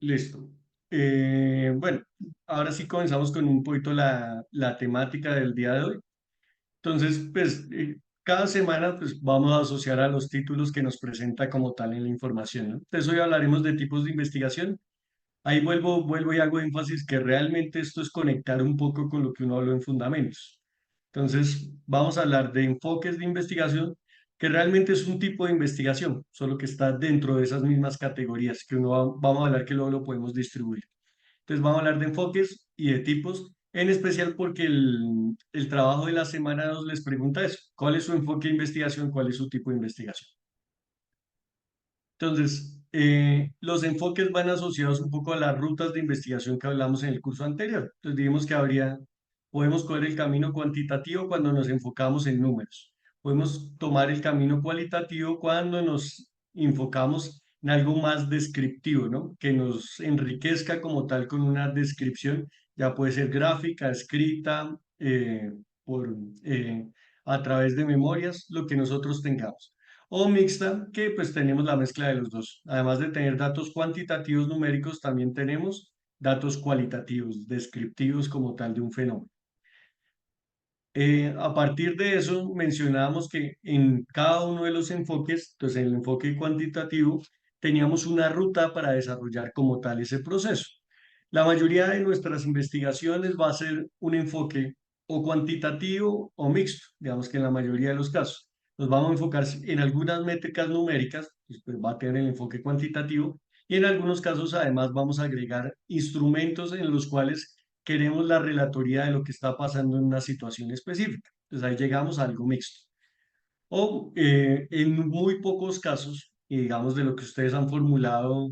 Listo. Bueno, ahora sí comenzamos con un poquito la temática del día de hoy. Entonces, pues, cada semana pues, vamos a asociar a los títulos que nos presenta como tal en la información, ¿no? Entonces, hoy hablaremos de tipos de investigación. Ahí vuelvo y hago énfasis que realmente esto es conectar un poco con lo que uno habló en fundamentos. Entonces, vamos a hablar de enfoques de investigación, que realmente es un tipo de investigación, solo que está dentro de esas mismas categorías que vamos a hablar que luego lo podemos distribuir. Entonces, vamos a hablar de enfoques y de tipos, en especial porque el trabajo de la semana 2 les pregunta eso, ¿cuál es su enfoque de investigación? ¿Cuál es su tipo de investigación? Entonces, los enfoques van asociados un poco a las rutas de investigación que hablamos en el curso anterior. Entonces, dijimos que podemos coger el camino cuantitativo cuando nos enfocamos en números. Podemos tomar el camino cualitativo cuando nos enfocamos en algo más descriptivo, ¿no? Que nos enriquezca como tal con una descripción, ya puede ser gráfica, escrita, por, eh, a través de memorias, lo que nosotros tengamos o mixta, que pues tenemos la mezcla de los dos. Además de tener datos cuantitativos numéricos, también tenemos datos cualitativos, descriptivos como tal de un fenómeno. A partir de eso, mencionábamos que en cada uno de los enfoques, entonces en el enfoque cuantitativo, teníamos una ruta para desarrollar como tal ese proceso. La mayoría de nuestras investigaciones va a ser un enfoque o cuantitativo o mixto, digamos que en la mayoría de los casos. Nos vamos a enfocar en algunas métricas numéricas, pues va a tener el enfoque cuantitativo, y en algunos casos además vamos a agregar instrumentos en los cuales queremos la relatoría de lo que está pasando en una situación específica. Entonces ahí llegamos a algo mixto. O en muy pocos casos, y digamos de lo que ustedes han formulado,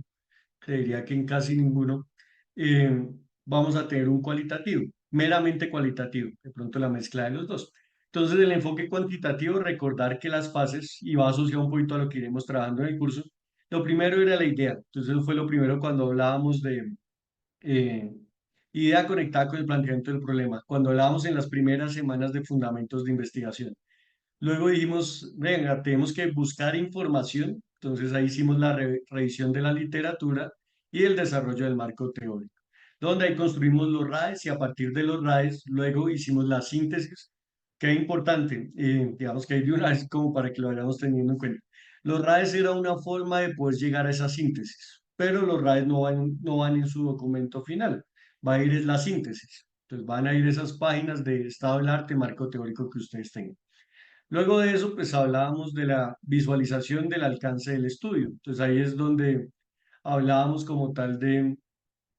creería que en casi ninguno, eh, vamos a tener un cualitativo, meramente cualitativo, de pronto la mezcla de los dos. Entonces el enfoque cuantitativo, recordar que las fases, y va asociado un poquito a lo que iremos trabajando en el curso, lo primero era la idea. Entonces eso fue lo primero cuando hablábamos de eh, idea conectada con el planteamiento del problema, cuando hablábamos en las primeras semanas de fundamentos de investigación. Luego dijimos, venga, tenemos que buscar información, entonces ahí hicimos la revisión de la literatura y el desarrollo del marco teórico, donde ahí construimos los RAES y a partir de los RAES luego hicimos la síntesis, que es importante, digamos que hay de una vez como para que lo vayamos teniendo en cuenta. Los RAES era una forma de poder llegar a esa síntesis, pero los RAES no van en su documento final, va a ir es la síntesis. Entonces van a ir esas páginas de estado del arte, marco teórico que ustedes tengan. Luego de eso, pues hablábamos de la visualización del alcance del estudio. Entonces ahí es donde hablábamos como tal de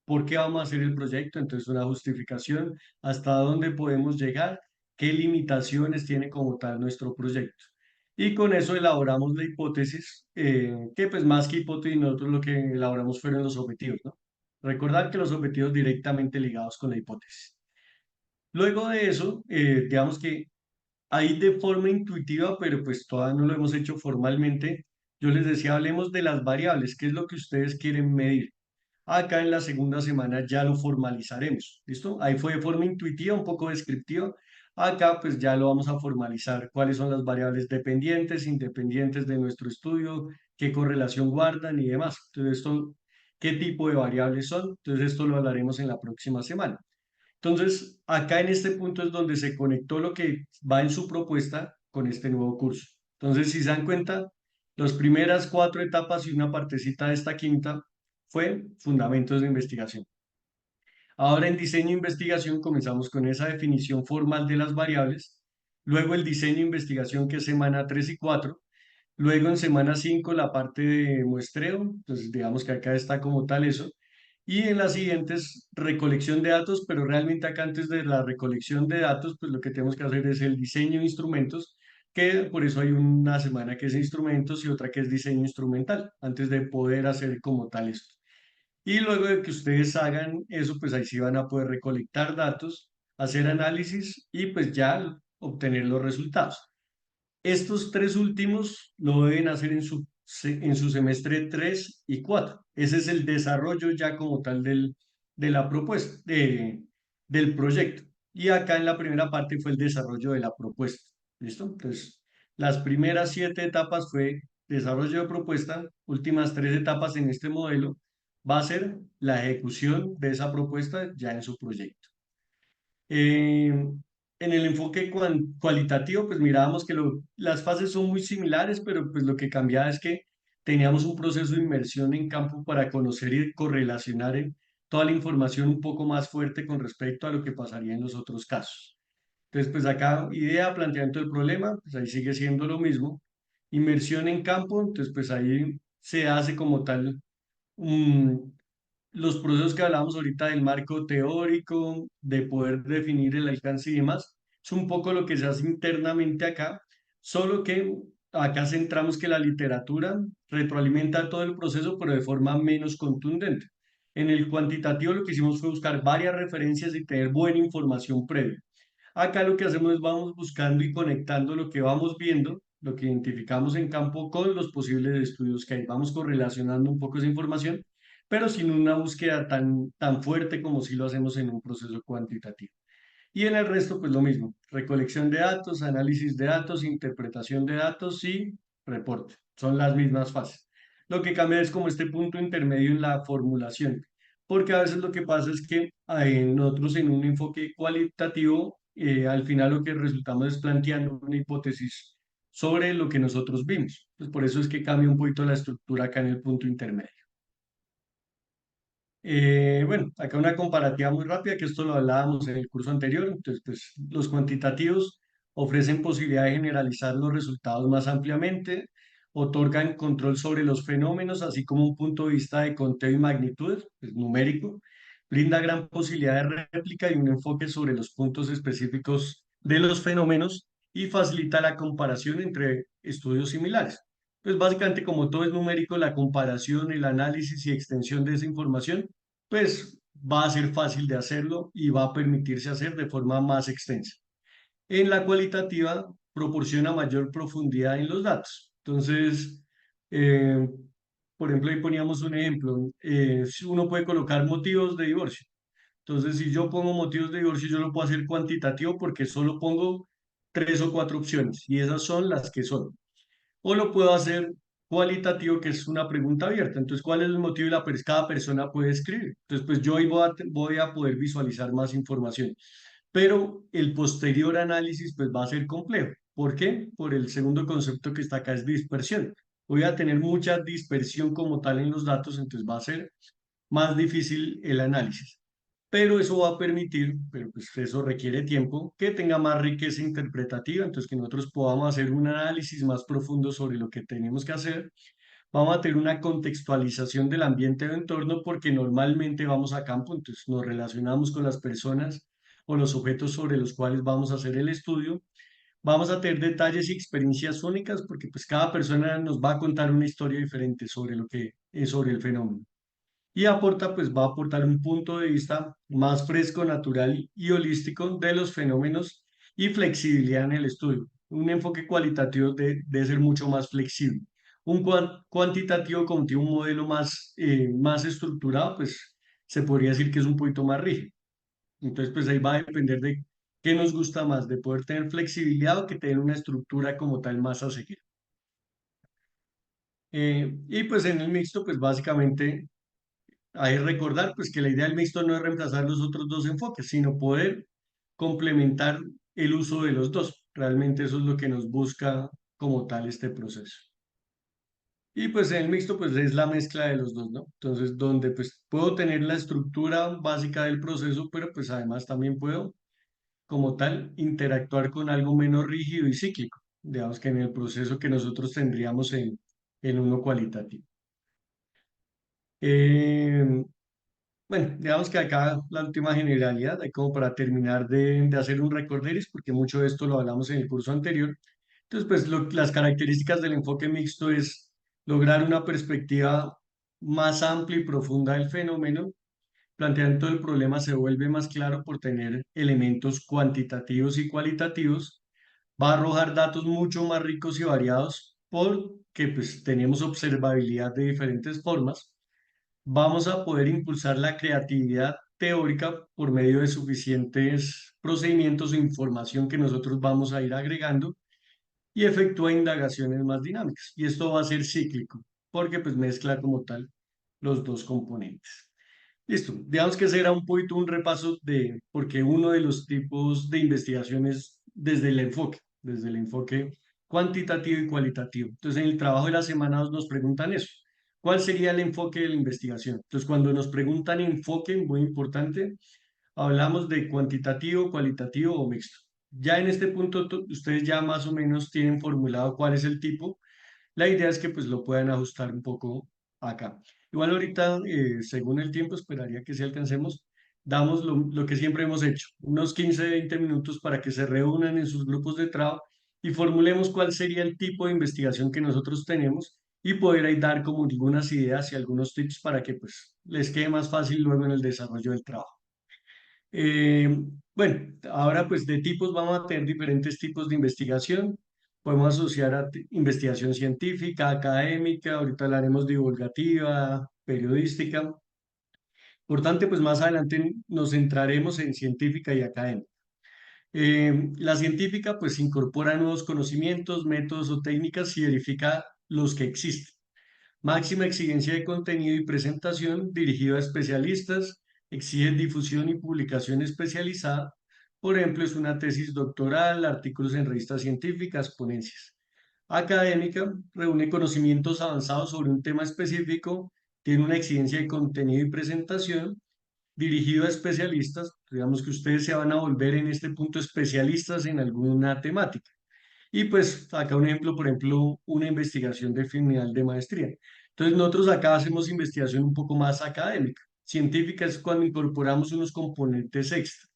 por qué vamos a hacer el proyecto, entonces una justificación, hasta dónde podemos llegar, qué limitaciones tiene como tal nuestro proyecto. Y con eso elaboramos la hipótesis, que pues más que hipótesis, nosotros lo que elaboramos fueron los objetivos, ¿no? Recordar que los objetivos directamente ligados con la hipótesis. Luego de eso, digamos que ahí de forma intuitiva, pero pues todavía no lo hemos hecho formalmente. Yo les decía, hablemos de las variables, qué es lo que ustedes quieren medir. Acá en la segunda semana ya lo formalizaremos, ¿listo? Ahí fue de forma intuitiva, un poco descriptiva. Acá pues ya lo vamos a formalizar, cuáles son las variables dependientes, independientes de nuestro estudio, qué correlación guardan y demás. Entonces, qué tipo de variables son. Entonces, esto lo hablaremos en la próxima semana. Entonces, acá en este punto es donde se conectó lo que va en su propuesta con este nuevo curso. Entonces, si se dan cuenta, las primeras cuatro etapas y una partecita de esta quinta fue fundamentos de investigación. Ahora en diseño e investigación comenzamos con esa definición formal de las variables, luego el diseño e investigación que es semana 3 y 4, luego en semana 5 la parte de muestreo, entonces digamos que acá está como tal eso, y en las siguientes recolección de datos, pero realmente acá antes de la recolección de datos, pues lo que tenemos que hacer es el diseño de instrumentos, que por eso hay una semana que es instrumentos y otra que es diseño instrumental, antes de poder hacer como tal esto. Y luego de que ustedes hagan eso, pues ahí sí van a poder recolectar datos, hacer análisis y pues ya obtener los resultados. Estos tres últimos lo deben hacer en su semestre 3 y 4. Ese es el desarrollo ya como tal de la propuesta, del proyecto. Y acá en la primera parte fue el desarrollo de la propuesta. ¿Listo? Entonces, las primeras 7 etapas fue desarrollo de propuesta, últimas 3 etapas en este modelo va a ser la ejecución de esa propuesta ya en su proyecto. Eh, en el enfoque cualitativo, pues mirábamos que las fases son muy similares, pero pues lo que cambiaba es que teníamos un proceso de inmersión en campo para conocer y correlacionar toda la información un poco más fuerte con respecto a lo que pasaría en los otros casos. Entonces, pues acá, idea, planteamiento del problema, pues ahí sigue siendo lo mismo. Inmersión en campo, entonces pues ahí se hace como tal los procesos que hablábamos ahorita del marco teórico, de poder definir el alcance y demás, es un poco lo que se hace internamente acá, solo que acá centramos que la literatura retroalimenta todo el proceso, pero de forma menos contundente. En el cuantitativo lo que hicimos fue buscar varias referencias y tener buena información previa. Acá lo que hacemos es vamos buscando y conectando lo que vamos viendo, lo que identificamos en campo con los posibles estudios que hay. Vamos correlacionando un poco esa información, pero sin una búsqueda tan fuerte como si lo hacemos en un proceso cuantitativo. Y en el resto, pues lo mismo, recolección de datos, análisis de datos, interpretación de datos y reporte. Son las mismas fases. Lo que cambia es como este punto intermedio en la formulación, porque a veces lo que pasa es que nosotros en un enfoque cualitativo, al final lo que resultamos es planteando una hipótesis sobre lo que nosotros vimos. Pues por eso es que cambia un poquito la estructura acá en el punto intermedio. Bueno, acá una comparativa muy rápida, que esto lo hablábamos en el curso anterior. Entonces, pues los cuantitativos ofrecen posibilidad de generalizar los resultados más ampliamente, otorgan control sobre los fenómenos, así como un punto de vista de conteo y magnitud, pues, numérico, brinda gran posibilidad de réplica y un enfoque sobre los puntos específicos de los fenómenos y facilita la comparación entre estudios similares. Pues básicamente como todo es numérico, la comparación, el análisis y extensión de esa información pues va a ser fácil de hacerlo y va a permitirse hacer de forma más extensa. En la cualitativa proporciona mayor profundidad en los datos. Entonces, eh, por ejemplo, ahí poníamos un ejemplo. Si uno puede colocar motivos de divorcio. Entonces, si yo pongo motivos de divorcio, yo lo puedo hacer cuantitativo porque solo pongo tres o cuatro opciones y esas son las que son. O lo puedo hacer cualitativo, que es una pregunta abierta. Entonces, ¿cuál es el motivo? Cada persona puede escribir. Entonces, pues yo ahí voy a poder visualizar más información. Pero el posterior análisis, pues va a ser complejo. ¿Por qué? Por el segundo concepto que está acá, es dispersión. Voy a tener mucha dispersión como tal en los datos, entonces va a ser más difícil el análisis. Pero eso va a permitir, pero pues eso requiere tiempo, que tenga más riqueza interpretativa, entonces que nosotros podamos hacer un análisis más profundo sobre lo que tenemos que hacer. Vamos a tener una contextualización del ambiente de entorno porque normalmente vamos a campo, entonces nos relacionamos con las personas o los objetos sobre los cuales vamos a hacer el estudio. Vamos a tener detalles y experiencias únicas porque pues cada persona nos va a contar una historia diferente sobre lo que es sobre el fenómeno y aporta, pues va a aportar un punto de vista más fresco, natural y holístico de los fenómenos y flexibilidad en el estudio. Un enfoque cualitativo debe ser mucho más flexible. Un cuantitativo, como tiene un modelo más estructurado, pues se podría decir que es un poquito más rígido. Entonces, pues ahí va a depender de qué nos gusta más, de poder tener flexibilidad o que tener una estructura como tal más a seguir. Y pues en el mixto, pues básicamente hay que recordar pues que la idea del mixto no es reemplazar los otros dos enfoques, sino poder complementar el uso de los dos. Realmente eso es lo que nos busca como tal este proceso. Y pues en el mixto pues es la mezcla de los dos, ¿no? Entonces donde pues puedo tener la estructura básica del proceso, pero pues además también puedo como tal interactuar con algo menos rígido y cíclico, digamos que en el proceso que nosotros tendríamos en uno cualitativo. Eh, Bueno, digamos que acá la última generalidad, hay como para terminar de hacer un recorderis, porque mucho de esto lo hablamos en el curso anterior. Entonces, pues las características del enfoque mixto es lograr una perspectiva más amplia y profunda del fenómeno. Planteando el problema se vuelve más claro por tener elementos cuantitativos y cualitativos. Va a arrojar datos mucho más ricos y variados porque pues tenemos observabilidad de diferentes formas. Vamos a poder impulsar la creatividad teórica por medio de suficientes procedimientos o información que nosotros vamos a ir agregando y efectúa indagaciones más dinámicas. Y esto va a ser cíclico, porque pues mezcla como tal los dos componentes. Listo, digamos que ese era un poquito un repaso de, porque uno de los tipos de investigaciones desde el enfoque cuantitativo y cualitativo. Entonces, en el trabajo de la semana nos preguntan eso. ¿Cuál sería el enfoque de la investigación? Entonces, cuando nos preguntan enfoque, muy importante, hablamos de cuantitativo, cualitativo o mixto. Ya en este punto, ustedes ya más o menos tienen formulado cuál es el tipo. La idea es que pues lo puedan ajustar un poco acá. Igual ahorita, según el tiempo, esperaría que si alcancemos, damos lo que siempre hemos hecho, unos 15, 20 minutos para que se reúnan en sus grupos de trabajo y formulemos cuál sería el tipo de investigación que nosotros tenemos y poder ahí dar como algunas ideas y algunos tips para que pues les quede más fácil luego en el desarrollo del trabajo. Eh, bueno, ahora pues de tipos vamos a tener diferentes tipos de investigación. Podemos asociar a investigación científica, académica, ahorita hablaremos divulgativa, periodística. Por tanto, pues más adelante nos centraremos en científica y académica. La científica pues incorpora nuevos conocimientos, métodos o técnicas y verifica los que existen. Máxima exigencia de contenido y presentación dirigido a especialistas, exige difusión y publicación especializada. Por ejemplo, es una tesis doctoral, artículos en revistas científicas, ponencias. Académica, reúne conocimientos avanzados sobre un tema específico, tiene una exigencia de contenido y presentación, dirigido a especialistas. Digamos que ustedes se van a volver en este punto especialistas en alguna temática. Y pues acá un ejemplo, por ejemplo, una investigación de final de maestría. Entonces nosotros acá hacemos investigación un poco más académica. Científica es cuando incorporamos unos componentes extra.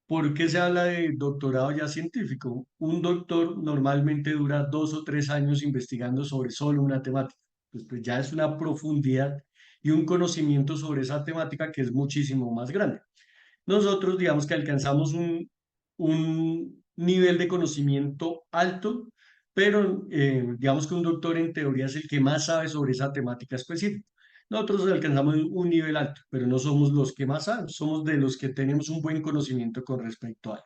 ¿Por qué se habla de doctorado ya científico? Un doctor normalmente dura 2 o 3 años investigando sobre solo una temática. Pues ya es una profundidad y un conocimiento sobre esa temática que es muchísimo más grande. Nosotros, digamos que alcanzamos un nivel de conocimiento alto, pero digamos que un doctor en teoría es el que más sabe sobre esa temática específica. Nosotros alcanzamos un nivel alto, pero no somos los que más saben, somos de los que tenemos un buen conocimiento con respecto a.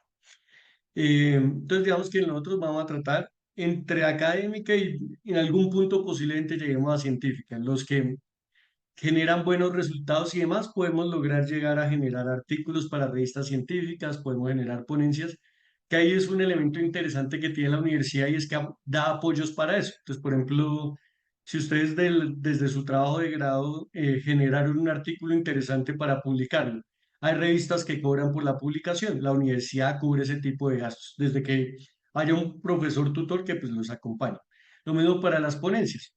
Entonces, digamos que nosotros vamos a tratar entre académica y en algún punto posiblemente lleguemos a científica, en los que generan buenos resultados y demás, podemos lograr llegar a generar artículos para revistas científicas, podemos generar ponencias, que ahí es un elemento interesante que tiene la universidad y es que da apoyos para eso. Entonces, por ejemplo, si ustedes desde su trabajo de grado generaron un artículo interesante para publicarlo, hay revistas que cobran por la publicación, la universidad cubre ese tipo de gastos, desde que haya un profesor tutor que pues los acompañe. Lo mismo para las ponencias.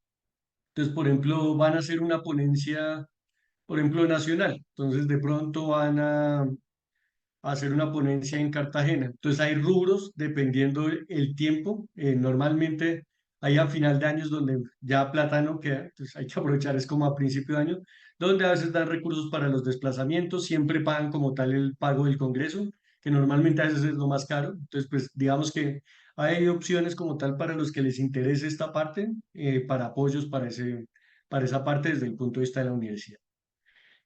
Entonces, por ejemplo, van a hacer una ponencia, por ejemplo, nacional. Entonces, de pronto van a hacer una ponencia en Cartagena. Entonces, hay rubros dependiendo el tiempo. Normalmente hay a final de años donde ya plata no queda, entonces hay que aprovechar, es como a principio de año, donde a veces dan recursos para los desplazamientos, siempre pagan como tal el pago del Congreso, que normalmente a veces es lo más caro. Entonces, pues digamos que hay opciones como tal para los que les interese esta parte, para apoyos para esa parte desde el punto de vista de la universidad.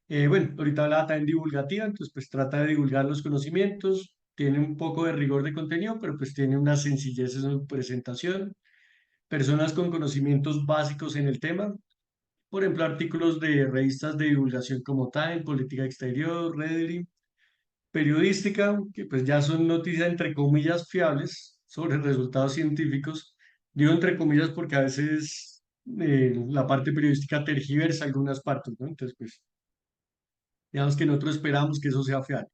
Bueno, ahorita hablaba también divulgativa, entonces pues trata de divulgar los conocimientos, tiene un poco de rigor de contenido, pero pues tiene una sencillez en su presentación. Personas con conocimientos básicos en el tema, por ejemplo, artículos de revistas de divulgación como Time, Política Exterior, Reddy, periodística, que pues ya son noticias entre comillas fiables sobre resultados científicos. Digo entre comillas porque a veces la parte periodística tergiversa algunas partes, ¿no? Entonces, pues digamos que nosotros esperamos que eso sea fiable.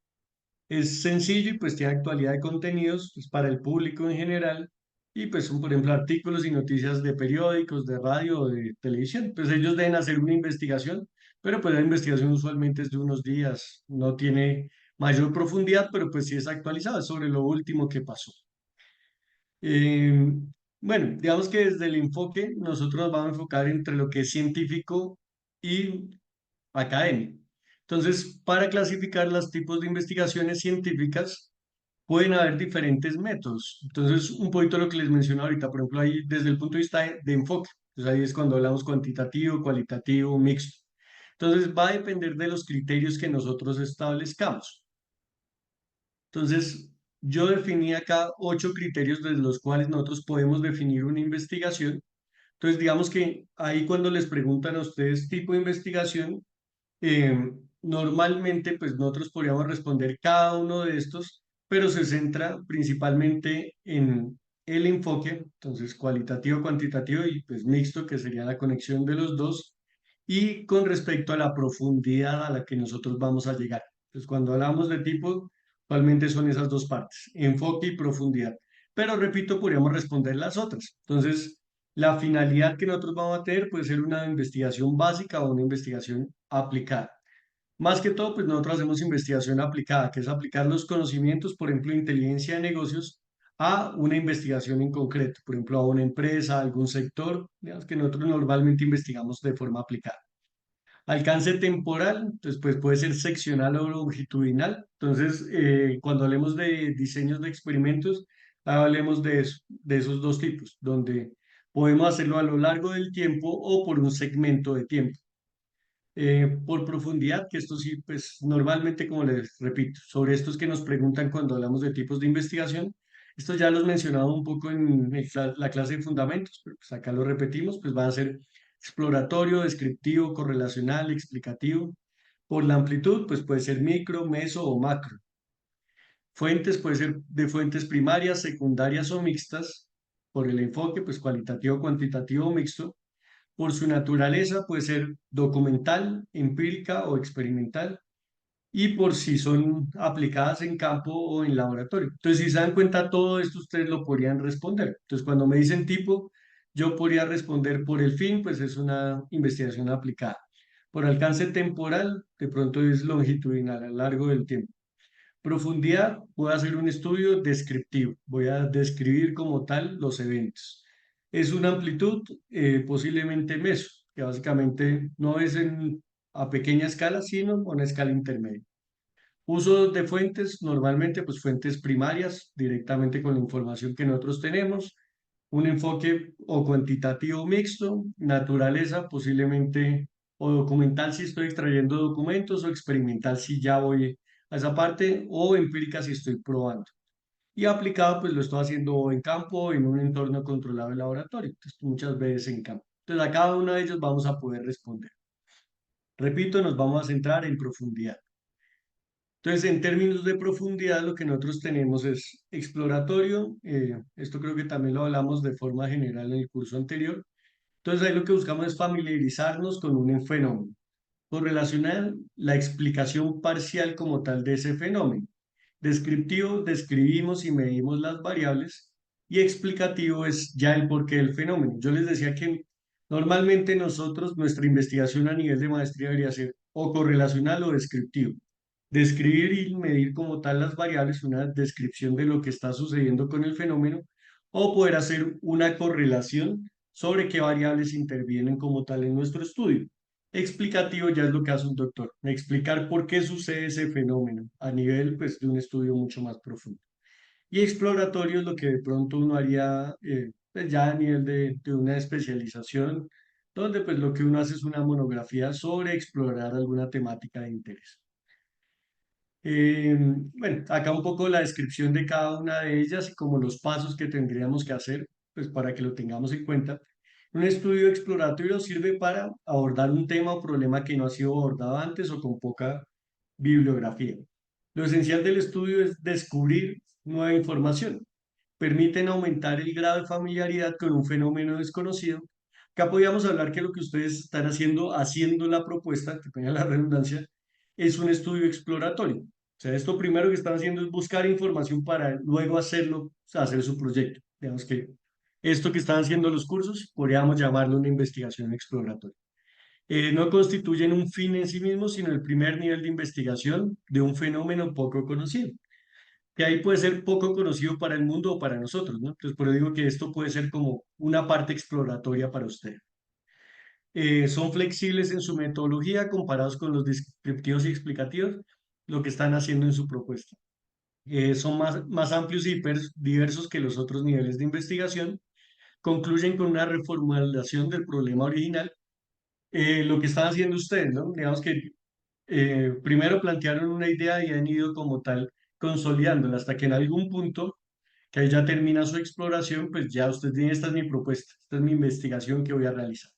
Es sencillo y pues tiene actualidad de contenidos pues, para el público en general y pues son por ejemplo artículos y noticias de periódicos, de radio o de televisión. Pues ellos deben hacer una investigación, pero pues la investigación usualmente es de unos días, no tiene mayor profundidad, pero pues sí es actualizada sobre lo último que pasó. Eh, bueno, digamos que desde el enfoque nosotros nos vamos a enfocar entre lo que es científico y académico. Entonces, para clasificar los tipos de investigaciones científicas, pueden haber diferentes métodos. Entonces, un poquito lo que les menciono ahorita, por ejemplo, ahí desde el punto de vista de enfoque. Entonces, ahí es cuando hablamos cuantitativo, cualitativo, mixto. Entonces, va a depender de los criterios que nosotros establezcamos. Entonces, yo definí acá 8 criterios desde los cuales nosotros podemos definir una investigación. Entonces, digamos que ahí cuando les preguntan a ustedes tipo de investigación, eh, normalmente, pues nosotros podríamos responder cada uno de estos, pero se centra principalmente en el enfoque, entonces cualitativo, cuantitativo y pues mixto, que sería la conexión de los dos, y con respecto a la profundidad a la que nosotros vamos a llegar. Entonces, cuando hablamos de tipo, actualmente son esas dos partes, enfoque y profundidad. Pero repito, podríamos responder las otras. Entonces, la finalidad que nosotros vamos a tener puede ser una investigación básica o una investigación aplicada. Más que todo, pues nosotros hacemos investigación aplicada, que es aplicar los conocimientos, por ejemplo, inteligencia de negocios, a una investigación en concreto, por ejemplo, a una empresa, a algún sector, digamos que nosotros normalmente investigamos de forma aplicada. Alcance temporal, entonces pues puede ser seccional o longitudinal. Entonces, cuando hablemos de diseños de experimentos, hablemos de eso, de esos dos tipos, donde podemos hacerlo a lo largo del tiempo o por un segmento de tiempo. Por profundidad, que esto sí, pues normalmente, como les repito, sobre estos que nos preguntan cuando hablamos de tipos de investigación, esto ya los mencionaba un poco en la clase de fundamentos, pero pues acá lo repetimos, pues va a ser exploratorio, descriptivo, correlacional, explicativo. Por la amplitud, pues puede ser micro, meso o macro. Fuentes puede ser de fuentes primarias, secundarias o mixtas. Por el enfoque, pues cualitativo, cuantitativo o mixto. Por su naturaleza puede ser documental, empírica o experimental, y por si son aplicadas en campo o en laboratorio. Entonces, si se dan cuenta, todo esto ustedes lo podrían responder. Entonces, cuando me dicen tipo, yo podría responder por el fin, pues es una investigación aplicada. Por alcance temporal, de pronto es longitudinal, a lo largo del tiempo. Profundidad, voy a hacer un estudio descriptivo. Voy a describir como tal los eventos. Es una amplitud, posiblemente meso, que básicamente no es a pequeña escala, sino a una escala intermedia. Uso de fuentes, normalmente pues fuentes primarias, directamente con la información que nosotros tenemos. Un enfoque o cuantitativo mixto, naturaleza posiblemente o documental si estoy extrayendo documentos o experimental si ya voy a esa parte o empírica si estoy probando. Y aplicado pues lo estoy haciendo en campo o en un entorno controlado de laboratorio, entonces, muchas veces en campo. Entonces a cada uno de ellos vamos a poder responder. Repito, nos vamos a centrar en profundidad. Entonces, en términos de profundidad, lo que nosotros tenemos es exploratorio. Esto creo que también lo hablamos de forma general en el curso anterior. Entonces, ahí lo que buscamos es familiarizarnos con un fenómeno. Correlacional, la explicación parcial como tal de ese fenómeno. Descriptivo, describimos y medimos las variables. Y explicativo es ya el porqué del fenómeno. Yo les decía que normalmente nosotros, nuestra investigación a nivel de maestría debería ser o correlacional o descriptivo. Describir y medir como tal las variables, una descripción de lo que está sucediendo con el fenómeno, o poder hacer una correlación sobre qué variables intervienen como tal en nuestro estudio. Explicativo ya es lo que hace un doctor, explicar por qué sucede ese fenómeno a nivel pues, de un estudio mucho más profundo. Y exploratorio es lo que de pronto uno haría pues, ya a nivel de una especialización, donde pues lo que uno hace es una monografía sobre explorar alguna temática de interés. Bueno, acá un poco la descripción de cada una de ellas y como los pasos que tendríamos que hacer, pues para que lo tengamos en cuenta. Un estudio exploratorio sirve para abordar un tema o problema que no ha sido abordado antes o con poca bibliografía. Lo esencial del estudio es descubrir nueva información. Permiten aumentar el grado de familiaridad con un fenómeno desconocido. Acá podríamos hablar que lo que ustedes están haciendo la propuesta, que tenga la redundancia, es un estudio exploratorio. O sea, esto primero que están haciendo es buscar información para luego hacerlo, o sea, hacer su proyecto. Digamos que esto que están haciendo los cursos, podríamos llamarlo una investigación exploratoria. No constituyen un fin en sí mismo, sino el primer nivel de investigación de un fenómeno poco conocido, que ahí puede ser poco conocido para el mundo o para nosotros, ¿no? Entonces, por eso digo que esto puede ser como una parte exploratoria para usted. Son flexibles en su metodología comparados con los descriptivos y explicativos, lo que están haciendo en su propuesta. Son más amplios y diversos que los otros niveles de investigación. Concluyen con una reformulación del problema original. Lo que están haciendo ustedes, ¿no? Digamos que primero plantearon una idea y han ido como tal consolidándola hasta que en algún punto que ahí ya termina su exploración, pues ya usted tiene, esta es mi propuesta, esta es mi investigación que voy a realizar.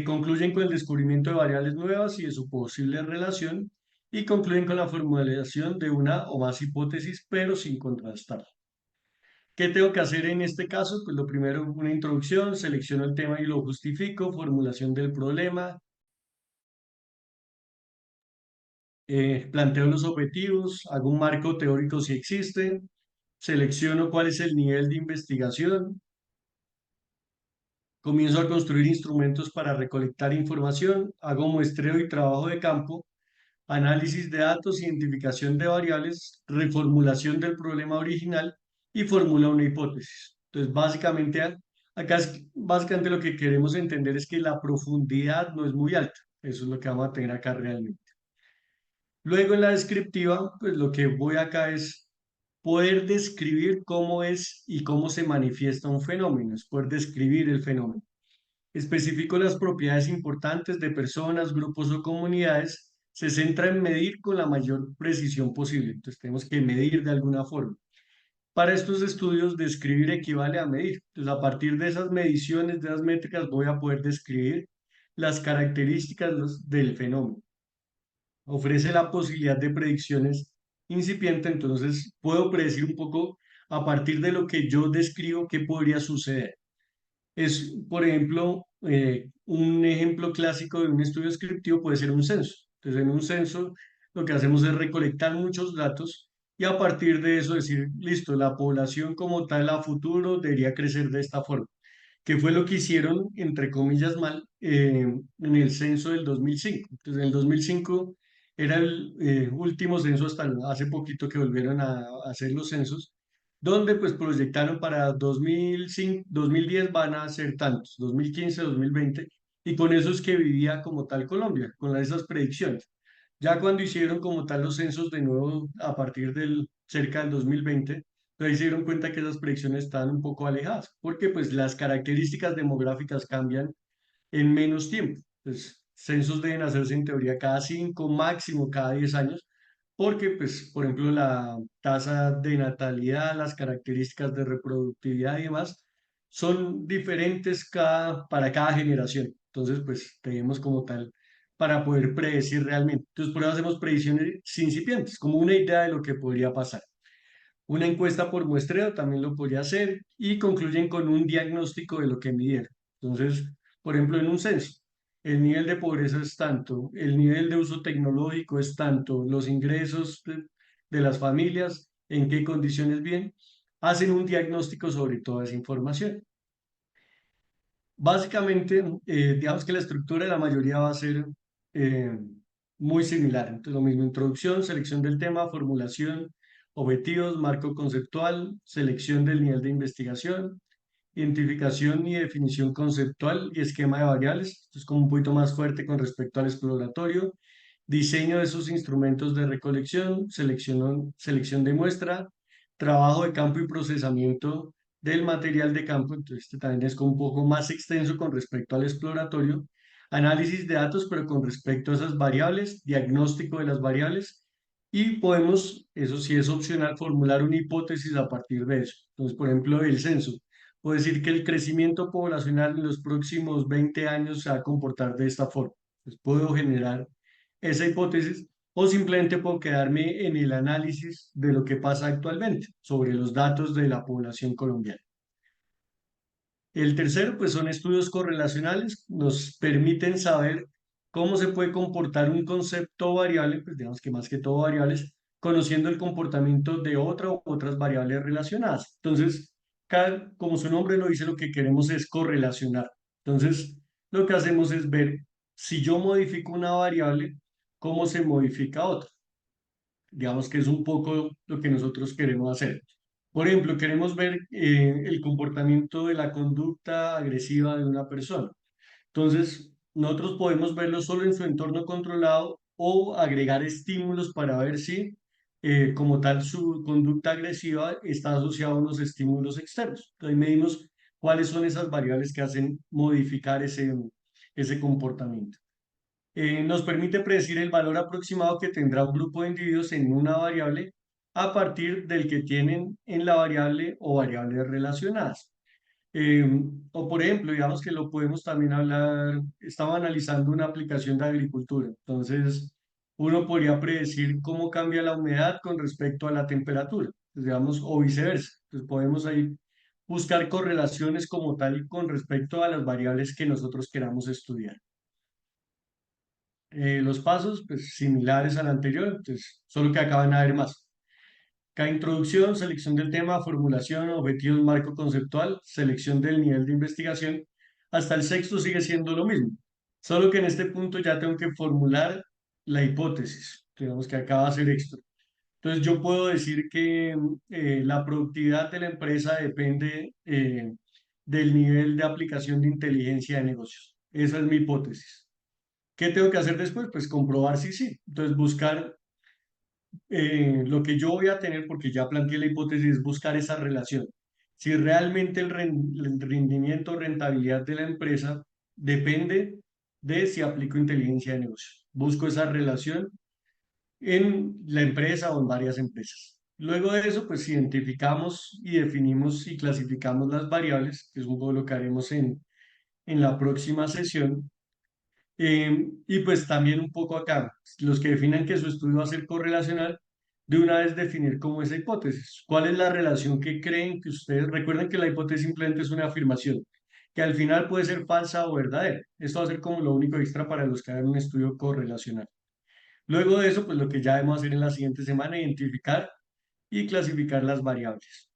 Concluyen con el descubrimiento de variables nuevas y de su posible relación, y concluyen con la formulación de una o más hipótesis, pero sin contrastar. ¿Qué tengo que hacer en este caso? Pues lo primero, una introducción, selecciono el tema y lo justifico, formulación del problema, planteo los objetivos, hago un marco teórico si existe, selecciono cuál es el nivel de investigación, comienzo a construir instrumentos para recolectar información, hago muestreo y trabajo de campo, análisis de datos, identificación de variables, reformulación del problema original y formula una hipótesis. Entonces, básicamente, básicamente lo que queremos entender es que la profundidad no es muy alta. Eso es lo que vamos a tener acá realmente. Luego en la descriptiva, pues lo que voy acá es poder describir cómo es y cómo se manifiesta un fenómeno, es poder describir el fenómeno. Especifico las propiedades importantes de personas, grupos o comunidades. Se centra en medir con la mayor precisión posible. Entonces tenemos que medir de alguna forma. Para estos estudios, describir equivale a medir. Entonces, a partir de esas mediciones, de las métricas, voy a poder describir las características del fenómeno. Ofrece la posibilidad de predicciones incipientes, entonces puedo predecir un poco a partir de lo que yo describo qué podría suceder. Es, por ejemplo, un ejemplo clásico de un estudio descriptivo puede ser un censo. Entonces, en un censo lo que hacemos es recolectar muchos datos y a partir de eso decir, listo, la población como tal a futuro debería crecer de esta forma, que fue lo que hicieron, entre comillas, mal en el censo del 2005. Entonces, en el 2005 era el último censo hasta hace poquito que volvieron a hacer los censos, donde pues proyectaron para 2005, 2010 van a ser tantos, 2015, 2020, y con eso es que vivía como tal Colombia, con esas predicciones. Ya cuando hicieron como tal los censos de nuevo a partir del cerca del 2020, pues ahí se dieron cuenta que esas predicciones estaban un poco alejadas, porque pues las características demográficas cambian en menos tiempo. Pues censos deben hacerse en teoría cada 5, máximo cada 10 años, porque pues, por ejemplo, la tasa de natalidad, las características de reproductividad y demás son diferentes para cada generación. Entonces, pues tenemos como tal para poder predecir realmente. Entonces, por eso hacemos predicciones incipientes, como una idea de lo que podría pasar. Una encuesta por muestreo también lo podría hacer y concluyen con un diagnóstico de lo que midieron. Entonces, por ejemplo, en un censo, el nivel de pobreza es tanto, el nivel de uso tecnológico es tanto, los ingresos de las familias, en qué condiciones bien, hacen un diagnóstico sobre toda esa información. Básicamente, digamos que la estructura de la mayoría va a ser eh, muy similar. Entonces, lo mismo, introducción, selección del tema, formulación, objetivos, marco conceptual, selección del nivel de investigación, identificación y definición conceptual y esquema de variables. Esto es como un poquito más fuerte con respecto al exploratorio. Diseño de esos instrumentos de recolección, selección de muestra, trabajo de campo y procesamiento del material de campo. Entonces, este también es como un poco más extenso con respecto al exploratorio. Análisis de datos, pero con respecto a esas variables, diagnóstico de las variables. Y podemos, eso sí es opcional, formular una hipótesis a partir de eso. Entonces, por ejemplo, el censo. Puedo decir que el crecimiento poblacional en los próximos 20 años se va a comportar de esta forma. Entonces, puedo generar esa hipótesis o simplemente puedo quedarme en el análisis de lo que pasa actualmente sobre los datos de la población colombiana. El tercero, pues son estudios correlacionales, nos permiten saber cómo se puede comportar un concepto variable, pues digamos que más que todo variables, conociendo el comportamiento de otra u otras variables relacionadas. Entonces, como su nombre lo dice, lo que queremos es correlacionar. Entonces, lo que hacemos es ver si yo modifico una variable, cómo se modifica otra. Digamos que es un poco lo que nosotros queremos hacer. Por ejemplo, queremos ver el comportamiento de la conducta agresiva de una persona. Entonces, nosotros podemos verlo solo en su entorno controlado o agregar estímulos para ver si, como tal, su conducta agresiva está asociada a unos estímulos externos. Entonces, medimos cuáles son esas variables que hacen modificar ese comportamiento. Nos permite predecir el valor aproximado que tendrá un grupo de individuos en una variable a partir del que tienen en la variable o variables relacionadas. Eh, o por ejemplo, digamos que lo podemos también hablar, estaba analizando una aplicación de agricultura, entonces uno podría predecir cómo cambia la humedad con respecto a la temperatura, pues, digamos, o viceversa. Entonces podemos ahí buscar correlaciones como tal con respecto a las variables que nosotros queramos estudiar. Los pasos, pues similares al anterior, pues, solo que acaban a haber más. Cada introducción, selección del tema, formulación, objetivos, marco conceptual, selección del nivel de investigación. Hasta el sexto sigue siendo lo mismo. Solo que en este punto ya tengo que formular la hipótesis, digamos que acaba de ser extra. Entonces yo puedo decir que la productividad de la empresa depende del nivel de aplicación de inteligencia de negocios. Esa es mi hipótesis. ¿Qué tengo que hacer después? Pues comprobar si sí. Entonces buscar lo que yo voy a tener, porque ya planteé la hipótesis, es buscar esa relación. Si realmente el rendimiento o rentabilidad de la empresa depende de si aplico inteligencia de negocio. Busco esa relación en la empresa o en varias empresas. Luego de eso, pues identificamos y definimos y clasificamos las variables, que es un poco lo que haremos en la próxima sesión. Y pues también un poco acá, los que definan que su estudio va a ser correlacional, de una vez definir como esa hipótesis. ¿Cuál es la relación que creen que ustedes, recuerden que la hipótesis simplemente es una afirmación, que al final puede ser falsa o verdadera? Esto va a ser como lo único extra para los que hagan un estudio correlacional. Luego de eso, pues lo que ya debemos hacer en la siguiente semana, identificar y clasificar las variables.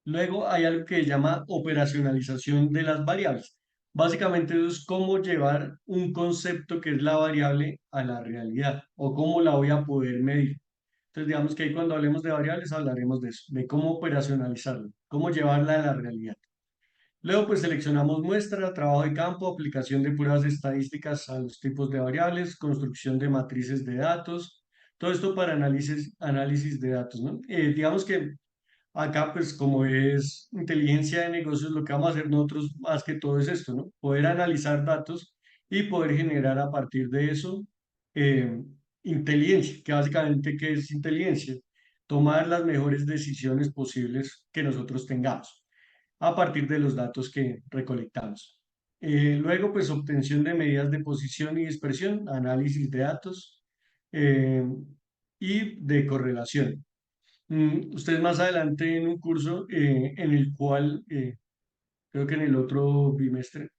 Luego hay algo que se llama operacionalización de las variables. Básicamente eso es cómo llevar un concepto que es la variable a la realidad o cómo la voy a poder medir. Entonces digamos que ahí cuando hablemos de variables hablaremos de eso, de cómo operacionalizarla, cómo llevarla a la realidad. Luego pues seleccionamos muestra, trabajo de campo, aplicación de pruebas estadísticas a los tipos de variables, construcción de matrices de datos, todo esto para análisis de datos, ¿no? Digamos que acá, pues como es inteligencia de negocios, lo que vamos a hacer nosotros más que todo es esto, ¿no? Poder analizar datos y poder generar a partir de eso eh, inteligencia, que básicamente, ¿qué es inteligencia? Tomar las mejores decisiones posibles que nosotros tengamos a partir de los datos que recolectamos. Luego, pues obtención de medidas de posición y dispersión, análisis de datos eh, y de correlación. Ustedes más adelante en un curso en el cual, creo que en el otro bimestre,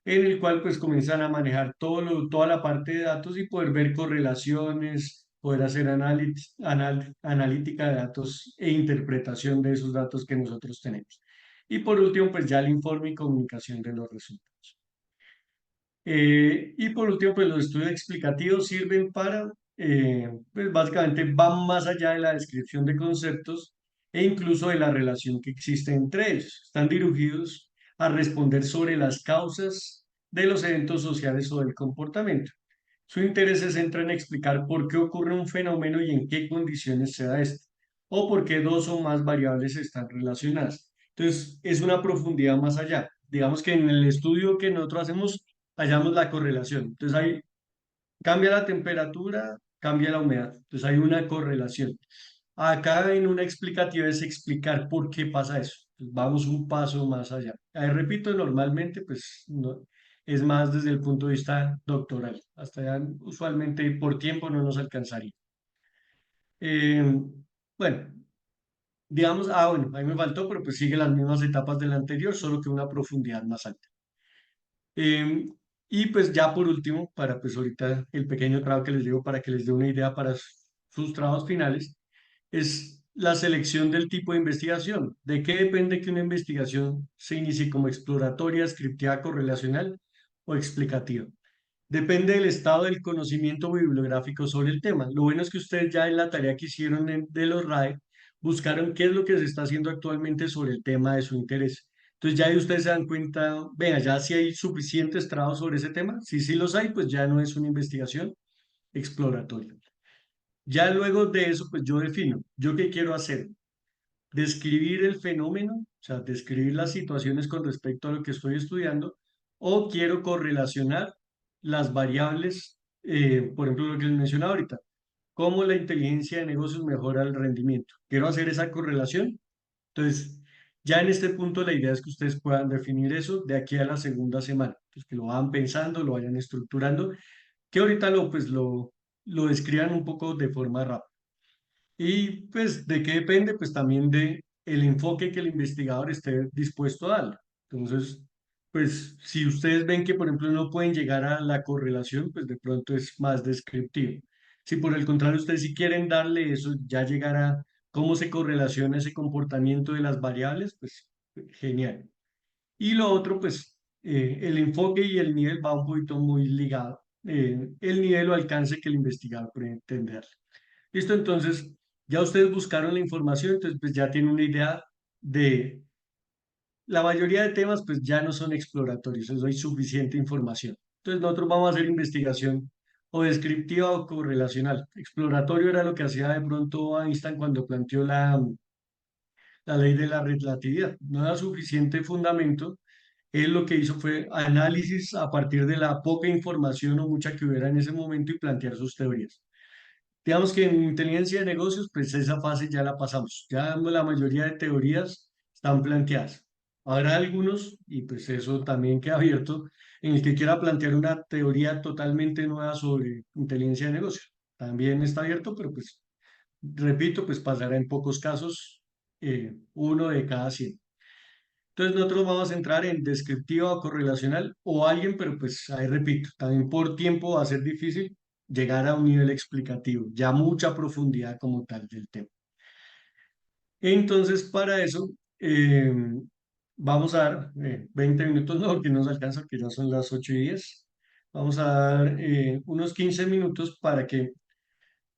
en el cual pues comienzan a manejar toda la parte de datos y poder ver correlaciones, poder hacer analítica de datos e interpretación de esos datos que nosotros tenemos. Y por último, pues ya el informe y comunicación de los resultados. Y por último, pues los estudios explicativos sirven para, pues básicamente van más allá de la descripción de conceptos e incluso de la relación que existe entre ellos. Están dirigidos a responder sobre las causas de los eventos sociales o del comportamiento. Su interés se centra en explicar por qué ocurre un fenómeno y en qué condiciones se da esto, o por qué dos o más variables están relacionadas. Entonces, es una profundidad más allá. Digamos que en el estudio que nosotros hacemos, hallamos la correlación. Entonces, ahí cambia la temperatura, cambia la humedad. Entonces, hay una correlación. Acá en una explicativa es explicar por qué pasa eso. Pues vamos un paso más allá. Ahí repito, normalmente pues es más desde el punto de vista doctoral. Hasta allá usualmente por tiempo no nos alcanzaría. Eh, bueno, digamos, bueno, ahí me faltó, pero pues sigue las mismas etapas del anterior, solo que una profundidad más alta. Eh, y pues ya por último, para pues ahorita el pequeño trabajo que les digo para que les dé una idea para sus trabajos finales, es la selección del tipo de investigación. ¿De qué depende que una investigación se inicie como exploratoria, descriptiva, correlacional o explicativa? Depende del estado del conocimiento bibliográfico sobre el tema. Lo bueno es que ustedes ya en la tarea que hicieron de los RAE buscaron qué es lo que se está haciendo actualmente sobre el tema de su interés. Entonces ya ahí ustedes se dan cuenta, venga, ya si hay suficientes trabajos sobre ese tema, si sí los hay, pues ya no es una investigación exploratoria. Ya luego de eso, pues yo defino, ¿yo qué quiero hacer? Describir el fenómeno, o sea, describir las situaciones con respecto a lo que estoy estudiando, o quiero correlacionar las variables, por ejemplo, lo que les mencionaba ahorita. cómo la inteligencia de negocios mejora el rendimiento. Quiero hacer esa correlación. Entonces, ya en este punto la idea es que ustedes puedan definir eso de aquí a la segunda semana. Pues que lo vayan pensando, lo vayan estructurando, que ahorita lo describan un poco de forma rápida. Y pues, ¿de qué depende? Pues también de el enfoque que el investigador esté dispuesto a darle. Entonces, pues, si ustedes ven que, por ejemplo, no pueden llegar a la correlación, pues de pronto es más descriptivo. Si por el contrario ustedes sí quieren darle eso, ya llegar a cómo se correlaciona ese comportamiento de las variables, pues genial. Y lo otro, pues, el enfoque y el nivel va un poquito muy ligado. El nivel o alcance que el investigador puede entender. Listo, entonces ya ustedes buscaron la información, entonces pues ya tienen una idea de la mayoría de temas, pues ya no son exploratorios, eso hay suficiente información. Entonces nosotros vamos a hacer investigación o descriptiva o correlacional. Exploratorio era lo que hacía de pronto Einstein cuando planteó la ley de la relatividad. No era suficiente fundamento. Él lo que hizo fue análisis a partir de la poca información o mucha que hubiera en ese momento y plantear sus teorías. Digamos que en inteligencia de negocios, pues esa fase ya la pasamos. Ya la mayoría de teorías están planteadas. Habrá algunos, y pues eso también queda abierto, en el que quiera plantear una teoría totalmente nueva sobre inteligencia de negocios. También está abierto, pero pues, repito, pues pasará en pocos casos, uno de cada 100. Entonces nosotros vamos a entrar en descriptiva o correlacional o alguien, pero pues ahí repito, también por tiempo va a ser difícil llegar a un nivel explicativo, ya mucha profundidad como tal del tema. Entonces para eso vamos a dar 20 minutos, no, que nos alcanza, que ya son las 8:10. Vamos a dar unos 15 minutos para que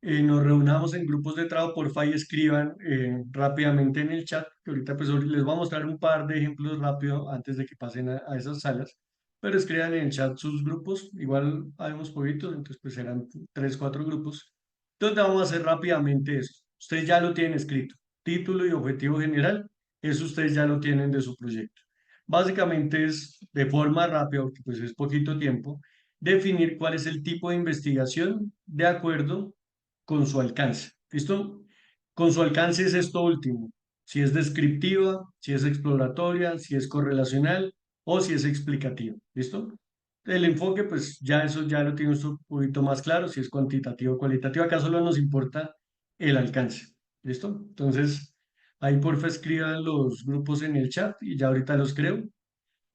nos reunamos en grupos de trabajo, porfa, y escriban rápidamente en el chat, que ahorita pues les voy a mostrar un par de ejemplos rápido antes de que pasen a esas salas, pero escriban en el chat sus grupos, igual habemos poquitos, entonces pues serán 3, 4 grupos. Entonces vamos a hacer rápidamente esto. Ustedes ya lo tienen escrito, título y objetivo general, eso ustedes ya lo tienen de su proyecto. Básicamente es de forma rápida, porque pues es poquito tiempo, definir cuál es el tipo de investigación de acuerdo con su alcance. ¿Listo? Con su alcance es esto último. Si es descriptiva, si es exploratoria, si es correlacional o si es explicativa. ¿Listo? El enfoque, pues ya eso ya lo tiene un poquito más claro, si es cuantitativo o cualitativo. Acá solo nos importa el alcance. ¿Listo? Entonces, ahí porfa escriban los grupos en el chat y ya ahorita los creo.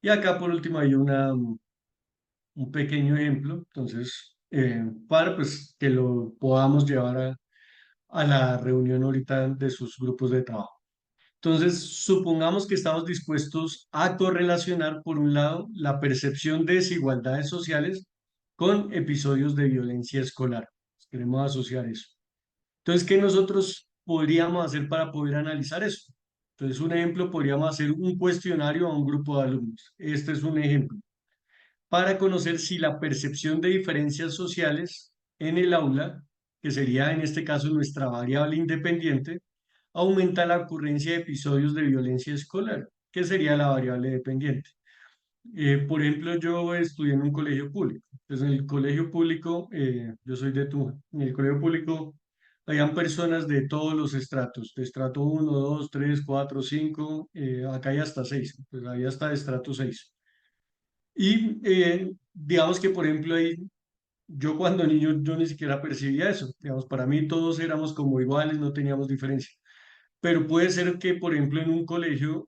Y acá por último hay un pequeño ejemplo, entonces, para pues que lo podamos llevar a la reunión ahorita de sus grupos de trabajo. Entonces, supongamos que estamos dispuestos a correlacionar, por un lado, la percepción de desigualdades sociales con episodios de violencia escolar. Queremos asociar eso. Entonces, ¿qué nosotros podríamos hacer para poder analizar eso? Entonces, un ejemplo, podríamos hacer un cuestionario a un grupo de alumnos. Este es un ejemplo para conocer si la percepción de diferencias sociales en el aula, que sería en este caso nuestra variable independiente, aumenta la ocurrencia de episodios de violencia escolar, que sería la variable dependiente. Por ejemplo, yo estudié en un colegio público. Entonces, en el colegio público, yo soy de Tunja, en el colegio público habían personas de todos los estratos, de estrato 1, 2, 3, 4, 5, acá hay hasta 6, pues había hasta de estrato 6. Y digamos que, por ejemplo, ahí, yo cuando niño, yo ni siquiera percibía eso. Digamos, para mí todos éramos como iguales, no teníamos diferencia. Pero puede ser que, por ejemplo, en un colegio,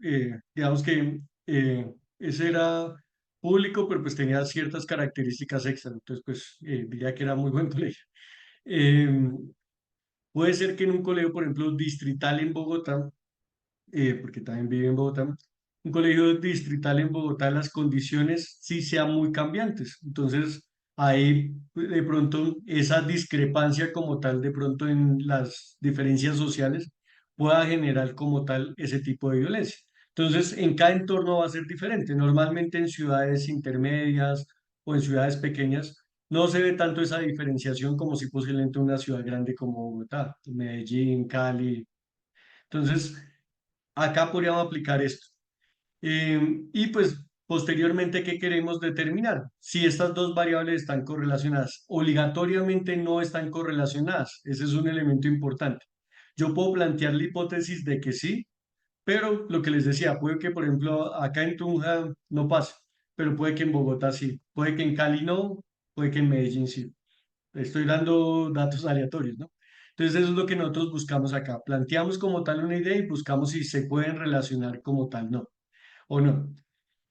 digamos que ese era público, pero pues tenía ciertas características extra. Entonces, pues diría que era muy buen colegio. Eh, Puede ser que en un colegio, por ejemplo, distrital en Bogotá, porque también vive en Bogotá, un colegio distrital en Bogotá, las condiciones sí sean muy cambiantes. Entonces, ahí de pronto esa discrepancia como tal, de pronto en las diferencias sociales, pueda generar como tal ese tipo de violencia. Entonces, en cada entorno va a ser diferente. Normalmente en ciudades intermedias o en ciudades pequeñas no se ve tanto esa diferenciación como si posiblemente una ciudad grande como Bogotá, Medellín, Cali. Entonces, acá podríamos aplicar esto. Y pues Posteriormente, ¿qué queremos determinar? Si estas dos variables están correlacionadas. Obligatoriamente no están correlacionadas. Ese es un elemento importante. Yo puedo plantear la hipótesis de que sí, pero lo que les decía, puede que, por ejemplo, acá en Tunja no pase, pero puede que en Bogotá sí, puede que en Cali no, puede que en Medellín sí. Estoy dando datos aleatorios, ¿no? Entonces, eso es lo que nosotros buscamos acá. Planteamos como tal una idea y buscamos si se pueden relacionar como tal, no, o no.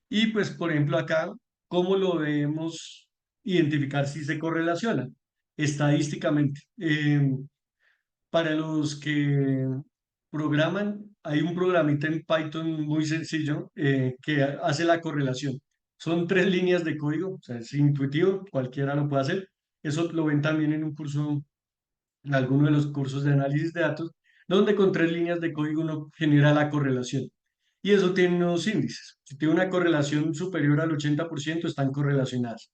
Y pues, por ejemplo, acá, ¿cómo lo debemos identificar si se correlaciona? Estadísticamente. Para los que programan, hay un programita en Python muy sencillo que hace la correlación. Son tres líneas de código, o sea, es intuitivo, cualquiera lo puede hacer. Eso lo ven también en un curso, en alguno de los cursos de análisis de datos, donde con tres líneas de código uno genera la correlación. Y eso tiene unos índices. Si tiene una correlación superior al 80%, están correlacionadas.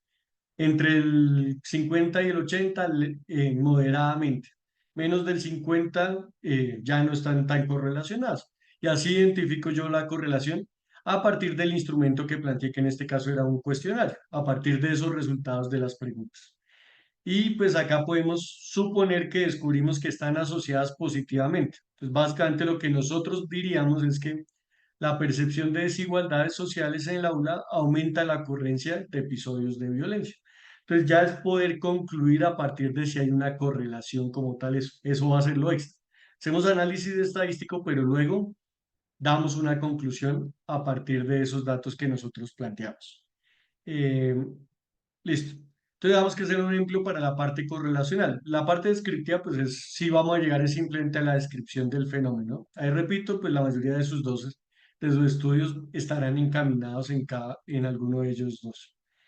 Entre el 50 y el 80, moderadamente. Menos del 50, ya no están tan correlacionadas. Y así identifico yo la correlación a partir del instrumento que planteé, que en este caso era un cuestionario, a partir de esos resultados de las preguntas. Y pues acá podemos suponer que descubrimos que están asociadas positivamente. Pues básicamente lo que nosotros diríamos es que la percepción de desigualdades sociales en el aula aumenta la ocurrencia de episodios de violencia. Entonces ya es poder concluir a partir de si hay una correlación como tal, eso va a ser lo extra. Hacemos análisis estadístico, pero luego damos una conclusión a partir de esos datos que nosotros planteamos. Eh, Listo. Entonces, digamos que hacer un ejemplo para la parte correlacional. La parte descriptiva, pues es si vamos a llegar es simplemente a la descripción del fenómeno. Ahí repito, pues la mayoría de sus estudios estarán encaminados en alguno de ellos dos.